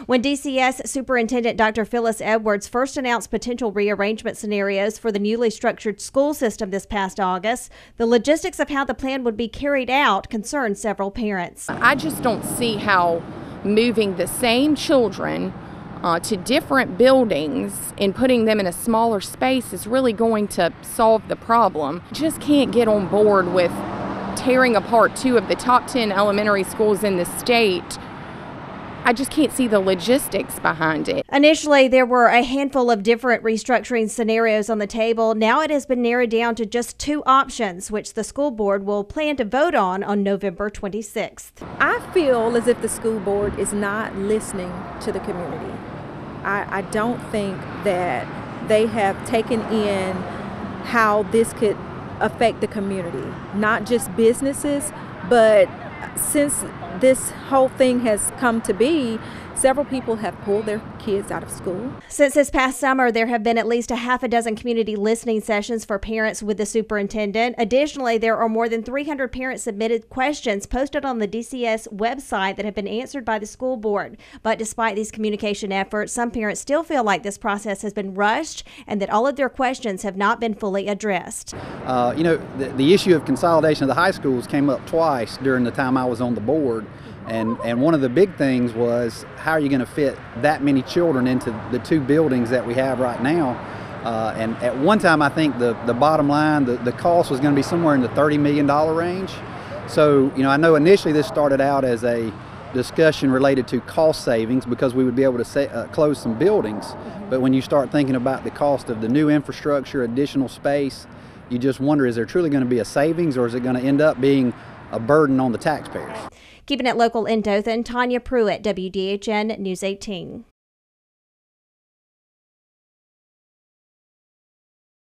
When DCS Superintendent Dr. Phyllis Edwards first announced potential rearrangement scenarios for the newly structured school system this past August, the logistics of how the plan would be carried out concerned several parents. I just don't see how moving the same children to different buildings and putting them in a smaller space is really going to solve the problem. Just can't get on board with tearing apart 2 of the top 10 elementary schools in the state. I just can't see the logistics behind it. Initially, there were a handful of different restructuring scenarios on the table. Now it has been narrowed down to just 2 options, which the school board will plan to vote on November 26th. I feel as if the school board is not listening to the community. I don't think that they have taken in how this could affect the community, not just businesses, but since this whole thing has come to be, several people have pulled their kids out of school. Since this past summer, there have been at least a half a dozen community listening sessions for parents with the superintendent. Additionally, there are more than 300 parent-submitted questions posted on the DCS website that have been answered by the school board. But despite these communication efforts, some parents still feel like this process has been rushed and that all of their questions have not been fully addressed. The issue of consolidation of the high schools came up twice during the time I was on the board. And one of the big things was, how are you going to fit that many children into the 2 buildings that we have right now? And at one time, I think the bottom line, the cost was going to be somewhere in the $30 million range. So, I know initially this started out as a discussion related to cost savings because we would be able to close some buildings. But when you start thinking about the cost of the new infrastructure, additional space, you just wonder, is there truly going to be a savings, or is it going to end up being a burden on the taxpayers? Keeping it local in Dothan, Tanya Pruitt, WDHN News 18.